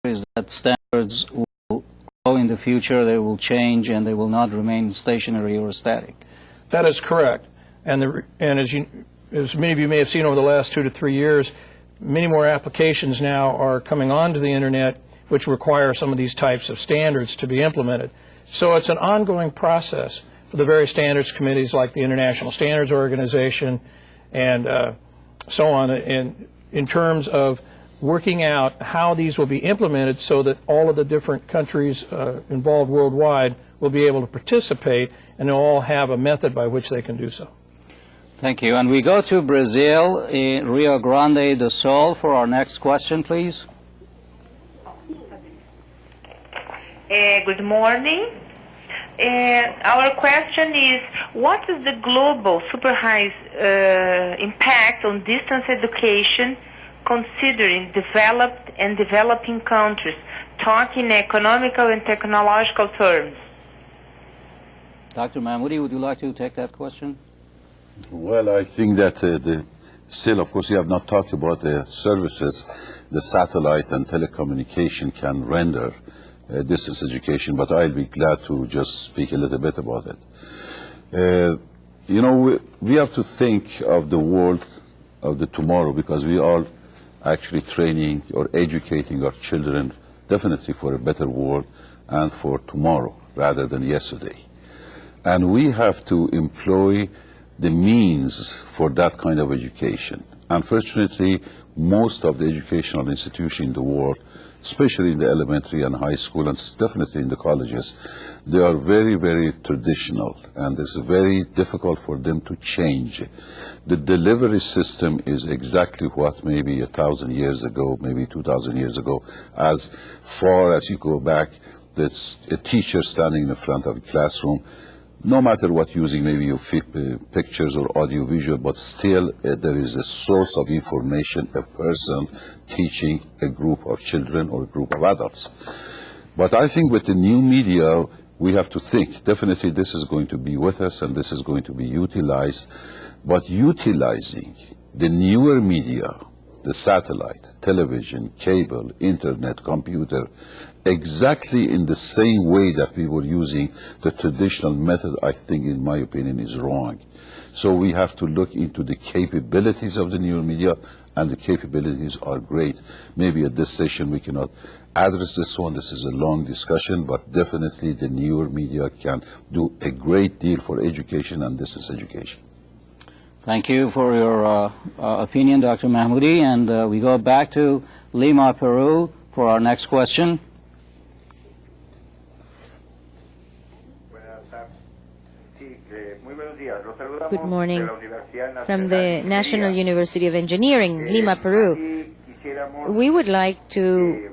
is that standards will grow in the future, they will change, and they will not remain stationary or static. That is correct. And as many of you may have seen over the last 2 to 3 years, many more applications now are coming onto the internet which require some of these types of standards to be implemented. So it's an ongoing process for the various standards committees like the International Standards Organization and so on, in terms of working out how these will be implemented so that all of the different countries involved worldwide will be able to participate and they'll all have a method by which they can do so. Thank you. And we go to Brazil, in Rio Grande do Sul, for our next question, please. Good morning. Our question is, what is the global Superhighway impact on distance education considering developed and developing countries, talking economical and technological terms? Dr. Mahmoudi, would you like to take that question? Well, I think that still, of course, we have not talked about the services the satellite and telecommunication can render distance education, but I'll be glad to just speak a little bit about it. You know, we have to think of the world of the tomorrow because we are actually training or educating our children definitely for a better world and for tomorrow rather than yesterday. And we have to employ the means for that kind of education. Unfortunately, most of the educational institutions in the world, especially in the elementary and high school and definitely in the colleges, they are very, very traditional, and it's very difficult for them to change. The delivery system is exactly what maybe 1,000 years ago, maybe 2,000 years ago, as far as you go back, that's a teacher standing in the front of a classroom, no matter what using, maybe you pictures or audio visual, but still there is a source of information, a person teaching a group of children or a group of adults. But I think with the new media, we have to think, definitely this is going to be with us and this is going to be utilized, but utilizing the newer media, the satellite, television, cable, internet, computer, exactly in the same way that we were using the traditional method, I think, in my opinion, is wrong. So we have to look into the capabilities of the newer media, and the capabilities are great. Maybe at this session we cannot address this one. This is a long discussion, but definitely the newer media can do a great deal for education and distance education. Thank you for your opinion, Dr. Mahmoudi. And we go back to Lima, Peru, for our next question. Good morning. From the National University of Engineering, Lima, Peru. We would like to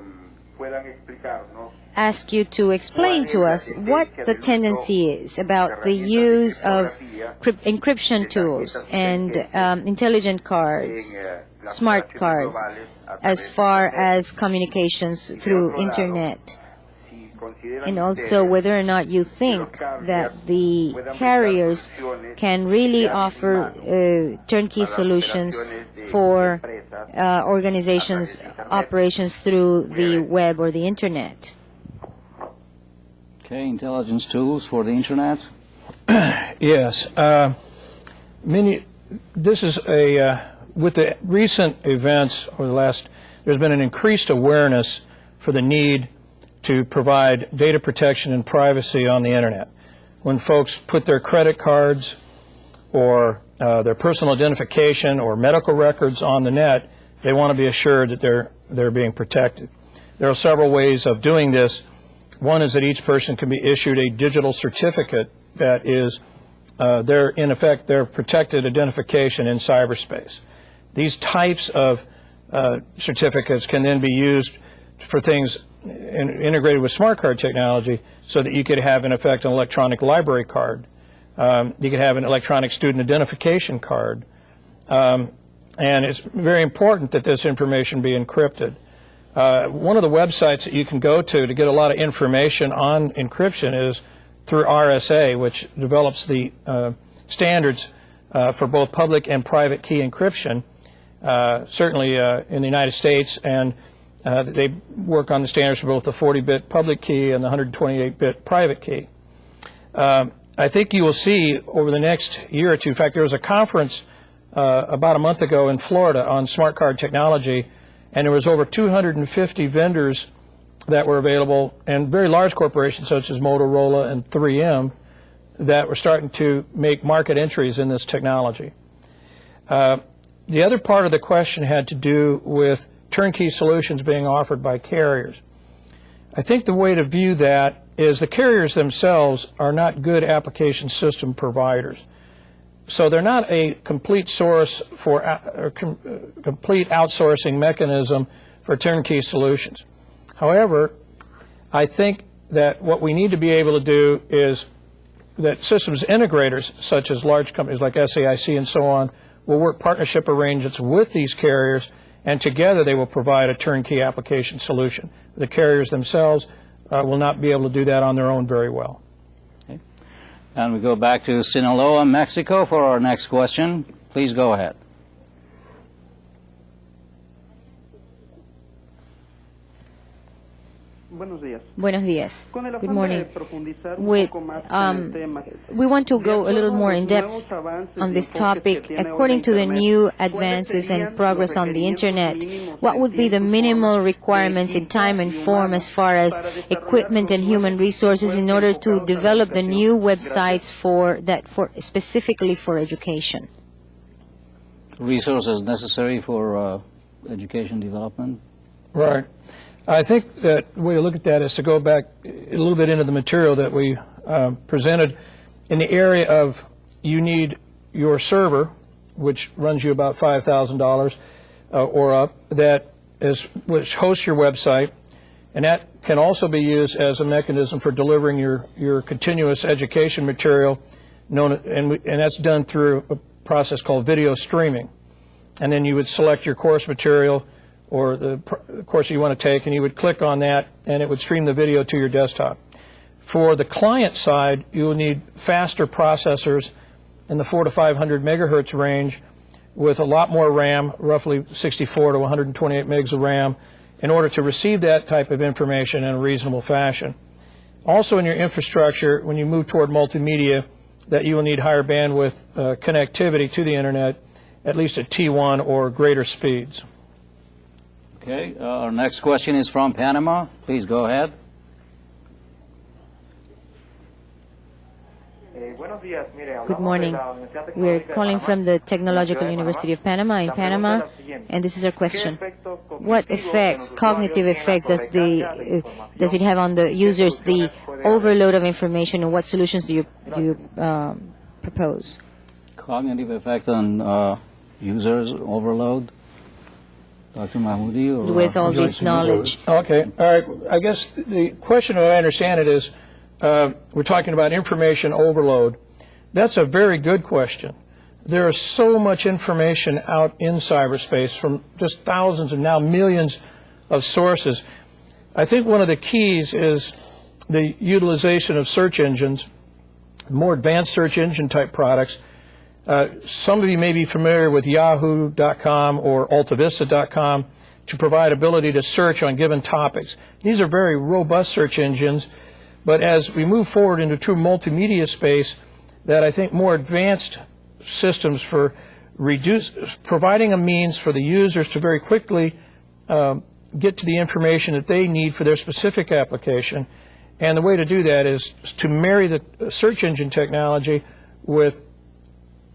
ask you to explain to us what the tendency is about the use of encryption tools and intelligent cards, smart cards, as far as communications through internet. And also whether or not you think that the carriers can really offer turnkey solutions for organizations' operations through the web or the internet. Okay, intelligence tools for the internet. Yes. This is with the recent events over the last, there's been an increased awareness for the need to provide data protection and privacy on the internet. When folks put their credit cards or their personal identification or medical records on the net, they want to be assured that they're being protected. There are several ways of doing this. One is that each person can be issued a digital certificate that is in effect their protected identification in cyberspace. These types of certificates can then be used for things integrated with smart card technology so that you could have, in effect, an electronic library card. You could have an electronic student identification card. And it's very important that this information be encrypted. One of the websites that you can go to get a lot of information on encryption is through RSA, which develops the standards for both public and private key encryption, certainly in the United States, and They work on the standards for both the 40-bit public key and the 128-bit private key. I think you will see over the next year or two, in fact, there was a conference about a month ago in Florida on smart card technology, and there was over 250 vendors that were available, and very large corporations such as Motorola and 3M that were starting to make market entries in this technology. The other part of the question had to do with turnkey solutions being offered by carriers. I think the way to view that is the carriers themselves are not good application system providers. So they're not a complete source for complete outsourcing mechanism for turnkey solutions. However, I think that what we need to be able to do is that systems integrators, such as large companies like SAIC and so on, will work partnership arrangements with these carriers, and together they will provide a turnkey application solution. The carriers themselves will not be able to do that on their own very well. Okay. And we go back to Sinaloa, Mexico for our next question. Please go ahead. Buenos días. Good morning. We want to go a little more in depth on this topic. According to the new advances and progress on the Internet, what would be the minimal requirements in time and form as far as equipment and human resources in order to develop the new websites specifically for education? Resources necessary for education development? Right. I think that the way to look at that is to go back a little bit into the material that we presented in the area of you need your server, which runs you about $5,000 or up, which hosts your website, and that can also be used as a mechanism for delivering your continuous education material, and that's done through a process called video streaming. And then you would select your course material or the course you want to take, and you would click on that, and it would stream the video to your desktop. For the client side, you will need faster processors in the 400 to 500 megahertz range with a lot more RAM, roughly 64 to 128 megs of RAM, in order to receive that type of information in a reasonable fashion. Also in your infrastructure, when you move toward multimedia, that you will need higher bandwidth connectivity to the Internet, at least at T1 or greater speeds. Okay, our next question is from Panama. Please go ahead. Good morning. We are calling from the Technological University of Panama in Panama, and this is our question. What effects, cognitive effects, does it have on the users, the overload of information, and what solutions do you propose? Cognitive effect on users, overload? Dr. Mahmoudi? With all this knowledge. Okay, all right. I guess the question, as I understand it, is we're talking about information overload. That's a very good question. There is so much information out in cyberspace from just thousands and now millions of sources. I think one of the keys is the utilization of search engines, more advanced search engine type products. Some of you may be familiar with yahoo.com or altavista.com to provide ability to search on given topics. These are very robust search engines, but as we move forward into true multimedia space, that I think more advanced systems for providing a means for the users to very quickly get to the information that they need for their specific application. And the way to do that is to marry the search engine technology with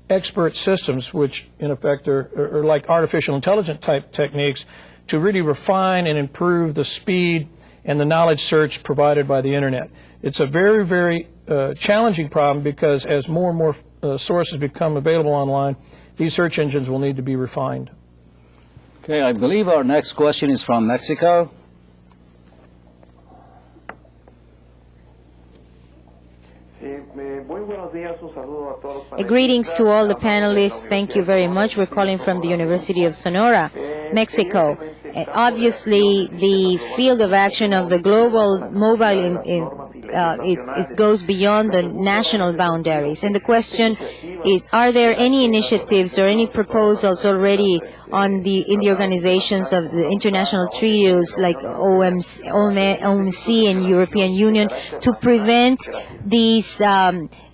expert systems, which in effect are like artificial intelligence type techniques, to really refine and improve the speed and the knowledge search provided by the Internet. It's a very, very challenging problem because as more and more sources become available online, these search engines will need to be refined. Okay, I believe our next question is from Mexico. Greetings to all the panelists. Thank you very much. We're calling from the University of Sonora, Mexico. Obviously, the field of action of the global mobile goes beyond the national boundaries. And the question is, are there any initiatives or any proposals already in the organizations of the international treaties like OMC and European Union to prevent these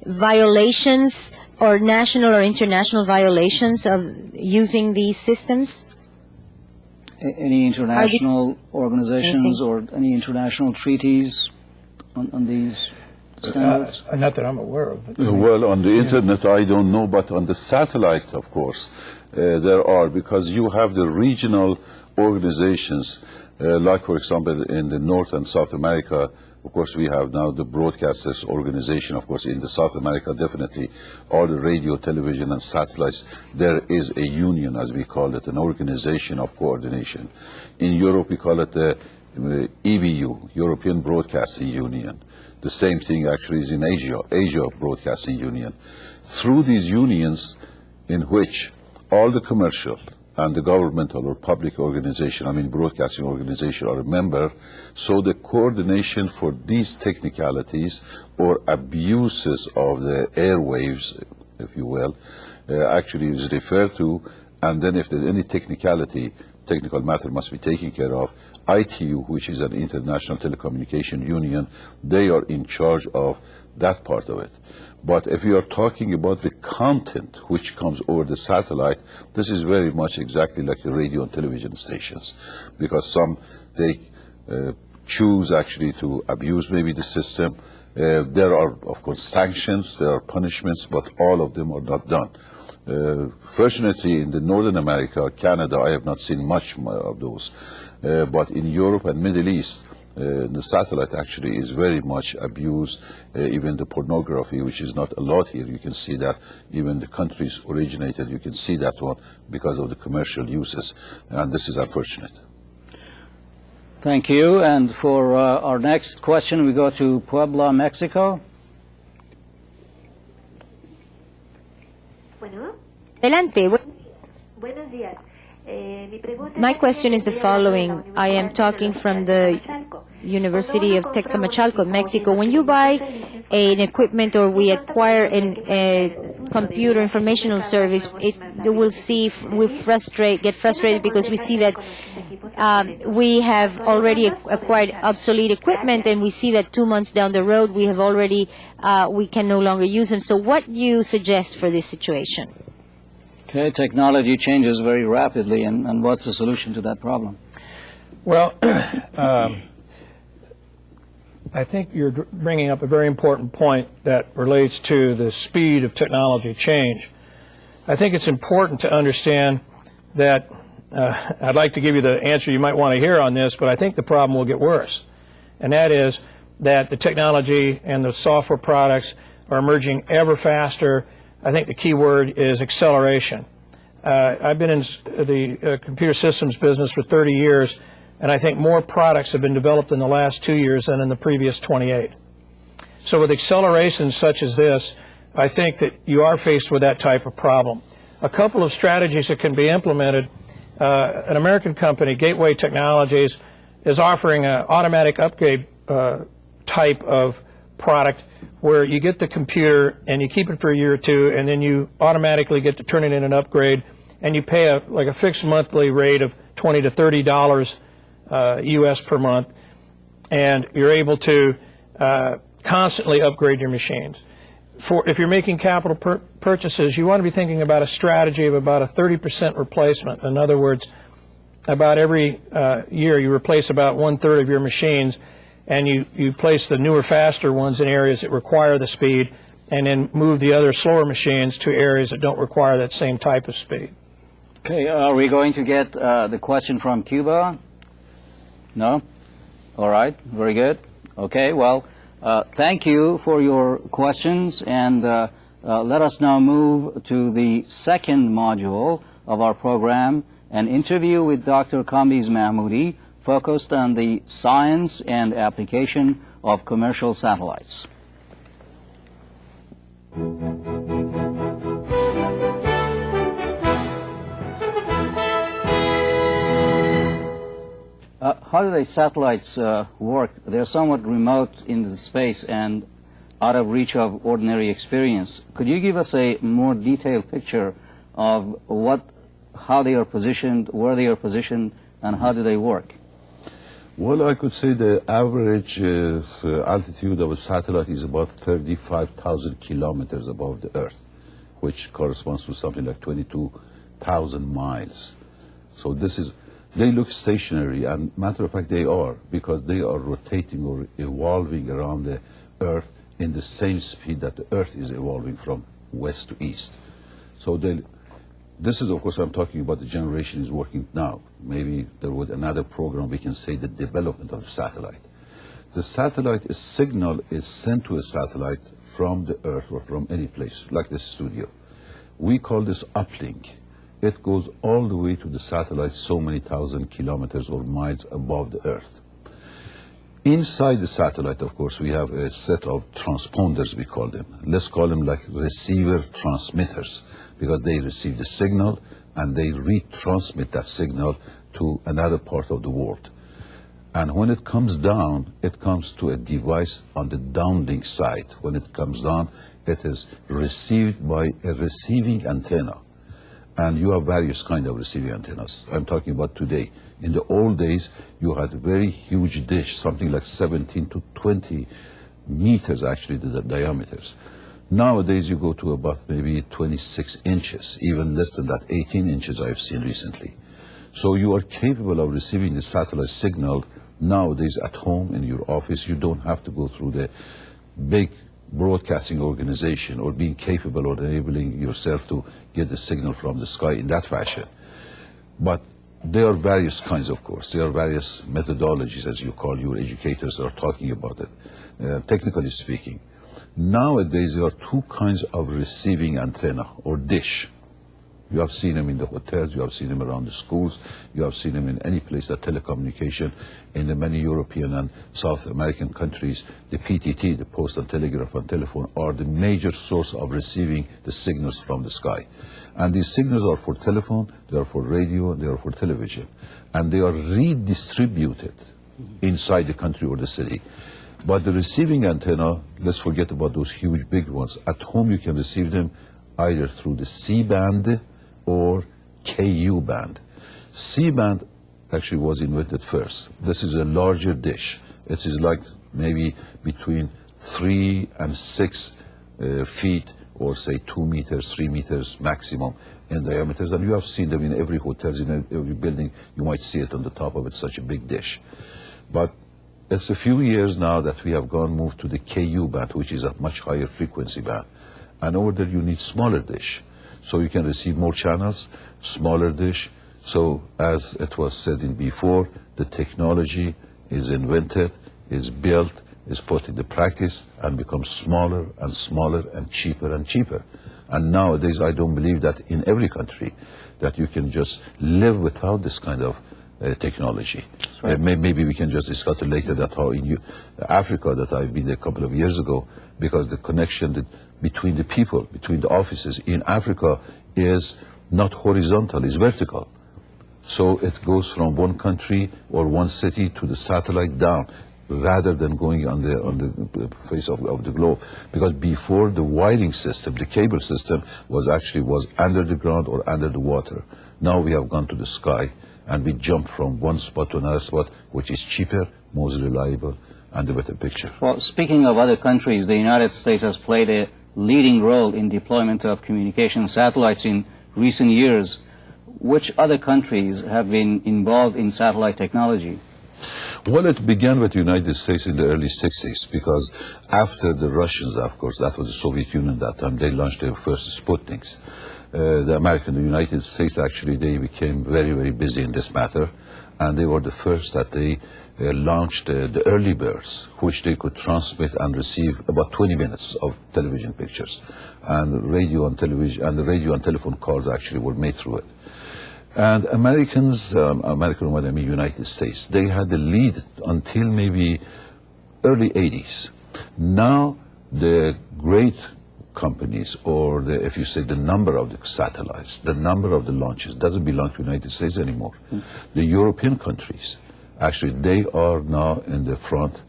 violations or national or international violations of using these systems? Any international organizations or any international treaties on these standards? Not that I'm aware of. But Well, on the internet, I don't know, but on the satellite, of course, there are, because you have the regional organizations, like, for example, in the North and South America. Of course, we have now the broadcasters organization. Of course, in the South America, definitely all the radio, television, and satellites, there is a union, as we call it, an organization of coordination. In Europe, we call it the EBU, European Broadcasting Union. The same thing actually is in Asia, Asia Broadcasting Union. Through these unions, in which all the commercial and the governmental or public organization, I mean broadcasting organization, are a member, so the coordination for these technicalities or abuses of the airwaves, if you will, actually is referred to, and then if there's any technical matter must be taken care of, ITU, which is an international telecommunication union, they are in charge of that part of it. But if you are talking about the content which comes over the satellite, this is very much exactly like the radio and television stations, because some, they choose actually to abuse maybe the system. There are, of course, sanctions, there are punishments, but all of them are not done. Fortunately, in the Northern America, Canada, I have not seen much of those. But in Europe and Middle East, the satellite actually is very much abused. Even the pornography, which is not allowed here, you can see that. Even the countries originated, you can see that one because of the commercial uses. And this is unfortunate. Thank you. And for our next question, we go to Puebla, Mexico. Bueno, Adelante. buenos días. My question is the following. I am talking from the University of Tecamachalco, Mexico. When you buy an equipment or we acquire a computer informational service, you will see we get frustrated because we see that we have already acquired obsolete equipment, and we see that 2 months down the road we have already we can no longer use them. So what do you suggest for this situation? Okay, technology changes very rapidly, and what's the solution to that problem? Well, I think you're bringing up a very important point that relates to the speed of technology change. I think it's important to understand that I'd like to give you the answer you might want to hear on this, but I think the problem will get worse. And that is that the technology and the software products are emerging ever faster. I think the key word is acceleration. I've been in the computer systems business for 30 years, and I think more products have been developed in the last 2 years than in the previous 28. So with acceleration such as this, I think that you are faced with that type of problem. A couple of strategies that can be implemented, an American company, Gateway Technologies, is offering an automatic upgrade type of product where you get the computer and you keep it for a year or two, and then you automatically get to turn it in an upgrade, and you pay like a fixed monthly rate of $20 to $30 US per month, and you're able to constantly upgrade your machines. If you're making capital purchases, you want to be thinking about a strategy of about a 30% replacement. In other words, about every year you replace about 1/3 of your machines, and you place the newer, faster ones in areas that require the speed, and then move the other slower machines to areas that don't require that same type of speed. Okay, are we going to get the question from Cuba? No? All right, very good. Okay, well, thank you for your questions, and let us now move to the second module of our program, an interview with Dr. Kambiz Mahmoudi, focused on the science and application of commercial satellites. How do the satellites work? They're somewhat remote in the space, and out of reach of ordinary experience. Could you give us a more detailed picture of how they are positioned, where they are positioned, and how do they work? Well, I could say the average altitude of a satellite is about 35,000 kilometers above the Earth, which corresponds to something like 22,000 miles. So they look stationary, and matter of fact they are, because they are rotating or evolving around the Earth in the same speed that the Earth is evolving from west to east. So this is, of course, I'm talking about the generation is working now. Maybe there would another program we can say the development of the satellite. The satellite signal is sent to a satellite from the Earth or from any place, like the studio. We call this uplink. It goes all the way to the satellite so many thousand kilometers or miles above the Earth. Inside the satellite, of course, we have a set of transponders, we call them. Let's call them like receiver transmitters, because they receive the signal and they retransmit that signal to another part of the world. And when it comes down, it comes to a device on the downlink side. When it comes down, it is received by a receiving antenna. And you have various kinds of receiving antennas. I'm talking about today. In the old days, you had a very huge dish, something like 17 to 20 meters, actually, the diameters. Nowadays, you go to about maybe 26 inches, even less than that, 18 inches I've seen recently. So you are capable of receiving the satellite signal nowadays at home, in your office. You don't have to go through the big broadcasting organization or being capable or enabling yourself to get the signal from the sky in that fashion. But there are various kinds, of course. There are various methodologies, as you call, your educators are talking about it, technically speaking. Nowadays, there are two kinds of receiving antenna or dish. You have seen them in the hotels, you have seen them around the schools, you have seen them in any place that telecommunication in the many European and South American countries. The PTT, the Post and Telegraph and Telephone, are the major source of receiving the signals from the sky. And these signals are for telephone, they are for radio, they are for television. And they are redistributed inside the country or the city. But the receiving antenna, let's forget about those huge big ones. At home you can receive them either through the C-band or KU band. C-band actually was invented first. This is a larger dish. It is like maybe between 3 and 6 feet, or say 2 meters, 3 meters maximum in diameters. And you have seen them in every hotel, in every building. You might see it on the top of it, such a big dish. But it's a few years now that we have moved to the KU band, which is a much higher frequency band. And over there you need smaller dish. So you can receive more channels, smaller dish. So as it was said in before, the technology is invented, is built, is put into practice, and becomes smaller and smaller and cheaper and cheaper. And nowadays I don't believe that in every country that you can just live without this kind of technology. Right. Maybe we can just discuss it later, that how in Africa, that I've been there a couple of years ago, because the connection between the people, between the offices in Africa is not horizontal, it's vertical. So it goes from one country or one city to the satellite down, rather than going on the face of the globe. Because before, the wiring system, the cable system, was under the ground or under the water. Now we have gone to the sky, and we jump from one spot to another spot, which is cheaper, most reliable, and a better picture. Well, speaking of other countries, the United States has played a leading role in deployment of communication satellites in recent years. Which other countries have been involved in satellite technology? Well, it began with the United States in the early 60s, because after the Russians, of course, that was the Soviet Union at that time, they launched their first Sputniks. The United States, actually, they became very, very busy in this matter, and they were the first that they launched the early birds, which they could transmit and receive about 20 minutes of television pictures. And radio and television, and the radio and telephone calls actually were made through it. And Americans, what I mean United States, they had the lead until maybe early 80s. Now the great companies, or if you say the number of the satellites, the number of the launches, doesn't belong to the United States anymore. The European countries, actually, they are now in the front,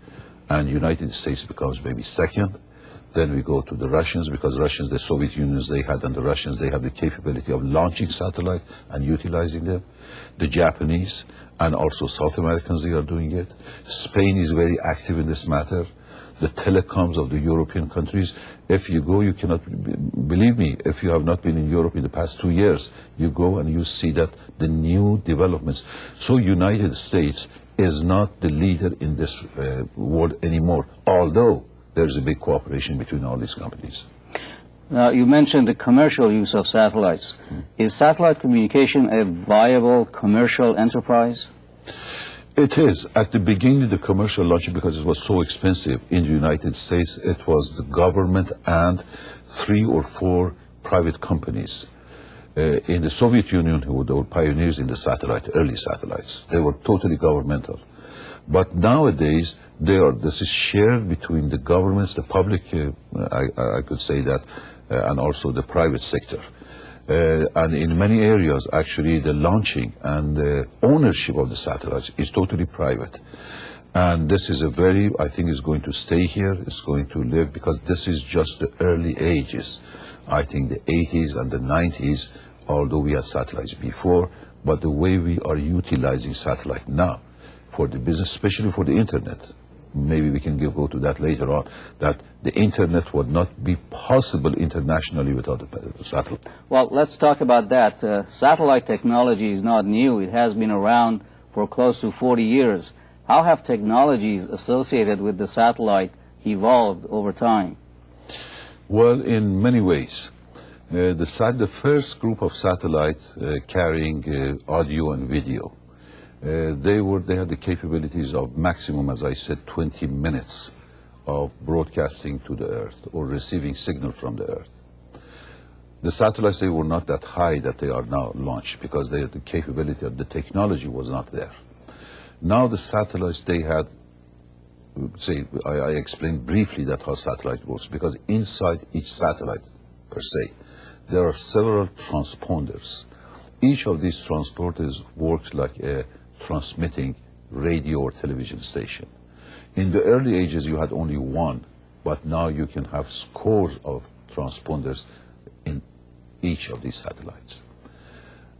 and United States becomes maybe second, Then we go to the Russians, because Russians, the Soviet Unions, they had, and the Russians, they have the capability of launching satellite and utilizing them. The Japanese and also South Americans, they are doing it. Spain is very active in this matter. The telecoms of the European countries, if you go, you cannot, believe me, if you have not been in Europe in the past 2 years, you go and you see that the new developments. So United States is not the leader in this world anymore, although there's a big cooperation between all these companies. Now, you mentioned the commercial use of satellites. Is satellite communication a viable commercial enterprise? It is. At the beginning, the commercial launch, because it was so expensive in the United States, it was the government and 3 or 4 private companies. In the Soviet Union, who were pioneers in the satellite, early satellites, they were totally governmental. But nowadays, this is shared between the governments, the public, I could say that, and also the private sector. And in many areas, actually, the launching and the ownership of the satellites is totally private. And this is I think is going to stay here, it's going to live, because this is just the early ages. I think the 80s and the 90s, although we had satellites before, but the way we are utilizing satellite now for the business, especially for the internet, maybe we can go to that later on, that the internet would not be possible internationally without the satellite. Well, let's talk about that. Satellite technology is not new. It has been around for close to 40 years. How have technologies associated with the satellite evolved over time? Well, in many ways. The first group of satellites carrying audio and video, they had the capabilities of maximum, as I said, 20 minutes of broadcasting to the Earth or receiving signal from the Earth. The satellites, they were not that high that they are now launched, because they had the capability of the technology was not there. Now the satellites, they had, say, I explained briefly that how satellite works, because inside each satellite per se, there are several transponders. Each of these transponders works like a transmitting radio or television station. In the early ages, you had only one, but now you can have scores of transponders in each of these satellites.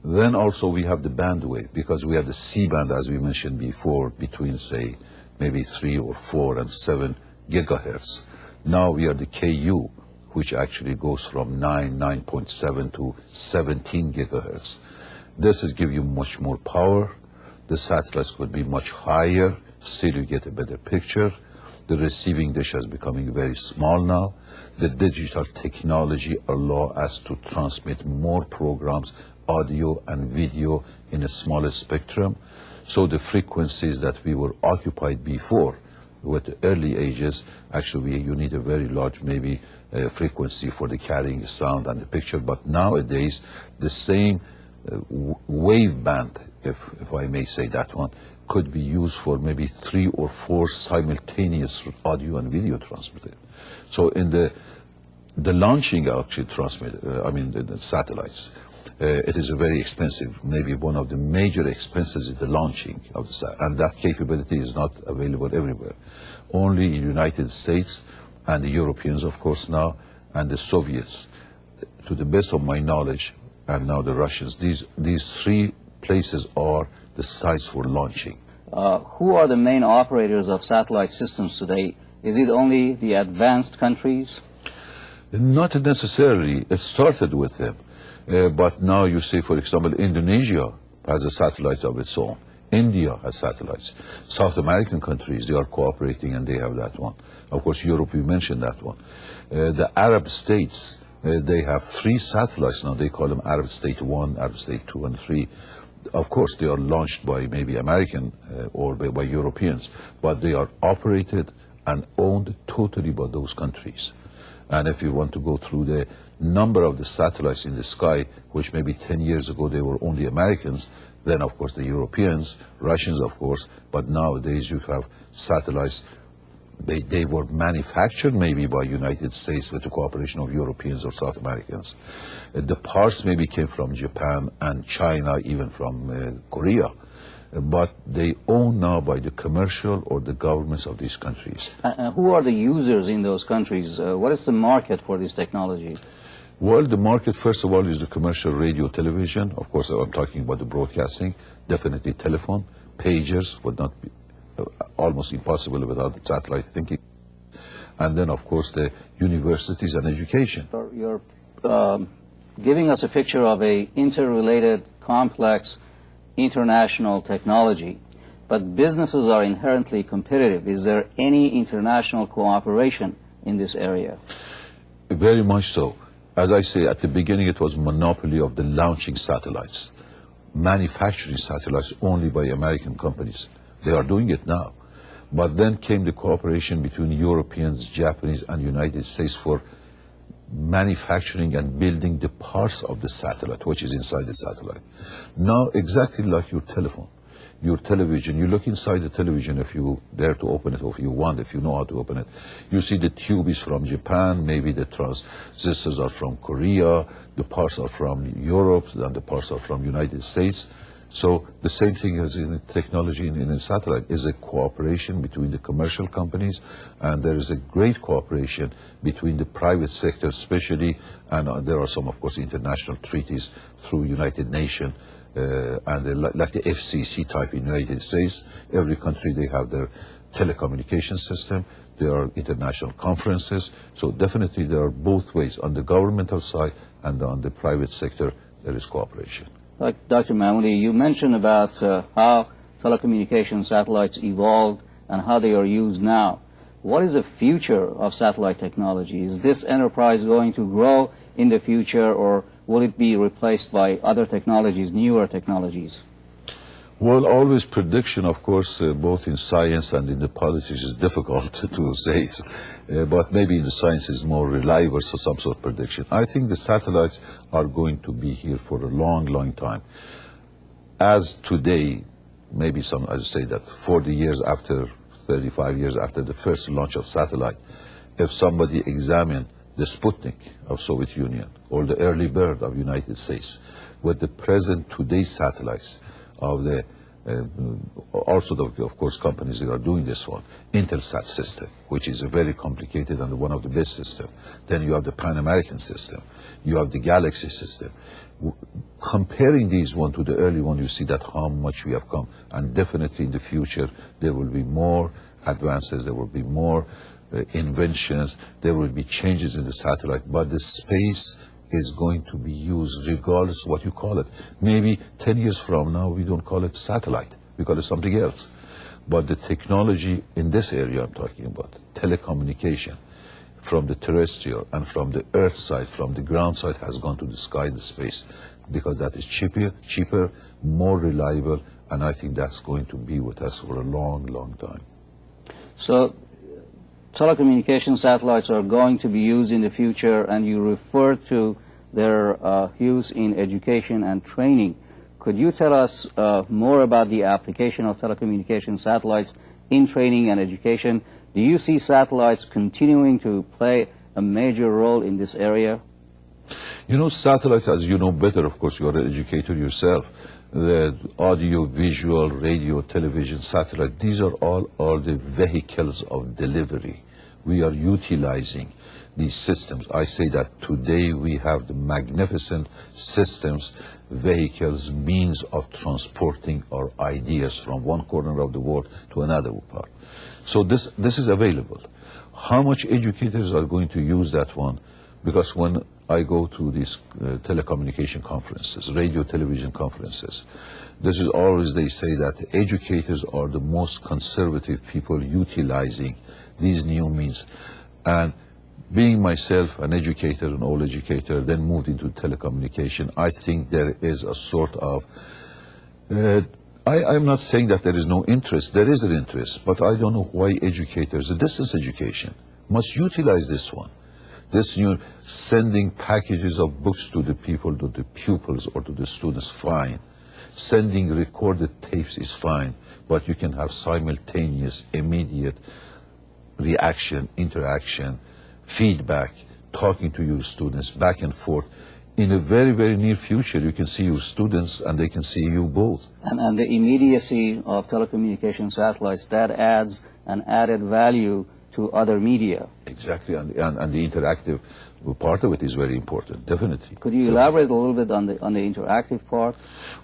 Then also we have the bandwidth, because we have the C-band, as we mentioned before, between, say, maybe 3 or 4 and 7 gigahertz. Now we are the KU, which actually goes from 9.7 to 17 gigahertz. This is give you much more power. The satellites could be much higher. Still, you get a better picture. The receiving dish is becoming very small now. The digital technology allows us to transmit more programs, audio and video, in a smaller spectrum. So the frequencies that we were occupied before with the early ages, actually you need a very large maybe frequency for the carrying the sound and the picture. But nowadays, the same wave band, if I may say that one, could be used for maybe 3 or 4 simultaneous audio and video transmitter. So in the launching actually the satellites, it is a very expensive, maybe one of the major expenses is the launching of the satellite, and that capability is not available everywhere. Only in the United States and the Europeans, of course, now, and the Soviets, to the best of my knowledge, and now the Russians. These 3 places are the sites for launching. Who are the main operators of satellite systems today? Is it only the advanced countries? Not necessarily. It started with them. But now you see, for example, Indonesia has a satellite of its own. India has satellites. South American countries, they are cooperating and they have that one. Of course, Europe, we mentioned that one. The Arab states, they have 3 satellites now. They call them Arab State 1, Arab State 2, and 3. Of course, they are launched by maybe American or by Europeans, but they are operated and owned totally by those countries. And if you want to go through the number of the satellites in the sky, which maybe 10 years ago they were only Americans, then of course the Europeans, Russians of course, but nowadays you have satellites, they were manufactured maybe by United States with the cooperation of Europeans or South Americans. The parts maybe came from Japan and China, even from Korea. but they own now by the commercial or the governments of these countries. Who are the users in those countries? What is the market for this technology? Well, the market, first of all, is the commercial radio, television. Of course, I'm talking about the broadcasting. Definitely telephone, pagers would not be almost impossible without satellite thinking. And then, of course, the universities and education. You're giving us a picture of a interrelated, complex, international technology. But businesses are inherently competitive. Is there any international cooperation in this area? Very much so. As I say, at the beginning, it was monopoly of the launching satellites, manufacturing satellites only by American companies. They are doing it now. But then came the cooperation between Europeans, Japanese, and United States for manufacturing and building the parts of the satellite, which is inside the satellite. Now, exactly like your telephone, your television, you look inside the television if you dare to open it, or if you want, if you know how to open it. You see the tube is from Japan, maybe the transistors are from Korea, the parts are from Europe, and the parts are from United States. So the same thing as in technology in a satellite is a cooperation between the commercial companies, and there is a great cooperation between the private sector especially, and there are some, of course, international treaties through United Nations, and like the FCC type in the United States. Every country, they have their telecommunication system. There are international conferences. So definitely there are both ways. On the governmental side and on the private sector, there is cooperation. Like Dr. Mahmoudi, you mentioned about how telecommunication satellites evolved and how they are used now. What is the future of satellite technology? Is this enterprise going to grow in the future, or will it be replaced by other technologies, newer technologies? Well, always prediction, of course, both in science and in the politics is difficult to say, but maybe in the science is more reliable, so some sort of prediction. I think the satellites are going to be here for a long, long time. As today, maybe some, I say that 40 years after, 35 years after the first launch of satellite, if somebody examined the Sputnik of Soviet Union or the early bird of United States with the present today's satellites of the also of course companies that are doing this one, Intelsat system, which is a very complicated and one of the best system. Then you have the Pan American system, you have the Galaxy system. Comparing these one to the early one, you see that how much we have come, and definitely in the future there will be more advances, there will be more inventions, there will be changes in the satellite, but the space is going to be used regardless of what you call it. Maybe 10 years from now we don't call it satellite, we call it something else. But the technology in this area I'm talking about, telecommunication, from the terrestrial and from the earth side, from the ground side, has gone to the sky and the space, because that is cheaper, more reliable, and I think that's going to be with us for a long, long time. So telecommunication satellites are going to be used in the future, and you refer to their use in education and training. Could you tell us more about the application of telecommunication satellites in training and education? Do you see satellites continuing to play a major role in this area? You know, satellites, as you know better, of course, you are an educator yourself, the audio, visual, radio, television, satellite, these are all the vehicles of delivery. We are utilizing these systems. I say that today we have the magnificent systems, vehicles, means of transporting our ideas from one corner of the world to another part. So this is available. How much educators are going to use that one? Because when I go to these telecommunication conferences, radio, television conferences, this is always, they say that educators are the most conservative people utilizing these new means. And being myself an educator, an old educator, then moved into telecommunication, I think there is a sort of, I'm not saying that there is no interest, there is an interest, but I don't know why educators, the distance education, must utilize this one. This new sending packages of books to the people, to the pupils or to the students, fine. Sending recorded tapes is fine, but you can have simultaneous, immediate reaction, interaction, feedback, talking to your students back and forth in a very, very near future, you can see your students and they can see you both. And the immediacy of telecommunication satellites, that adds an added value to other media. Exactly, and the interactive part of it is very important, definitely. Could you elaborate a little bit on the interactive part?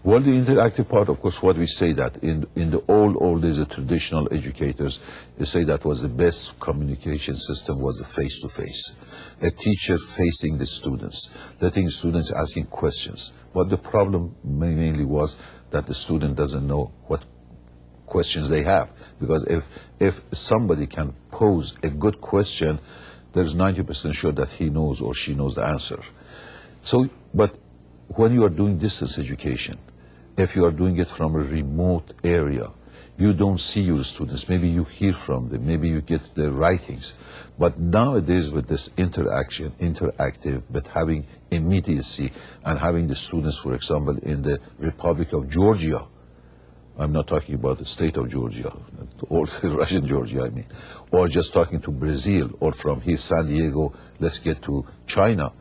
Well, the interactive part, of course, what we say that in the old days, the traditional educators, they say that was the best communication system was the face-to-face. A teacher facing the students, letting students asking questions. But the problem mainly was that the student doesn't know what questions they have. Because if somebody can pose a good question, there's 90% sure that he knows or she knows the answer. So, but when you are doing distance education, if you are doing it from a remote area, you don't see your students. Maybe you hear from them, maybe you get their writings. But nowadays with this interactive, but having immediacy and having the students, for example, in the Republic of Georgia, I'm not talking about the state of Georgia, or Russian Georgia, I mean, or just talking to Brazil, or from here, San Diego, let's get to China.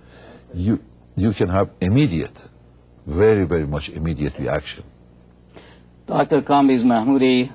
You can have immediate, very, very much immediate reaction. Dr. Kambiz Mahmoudi,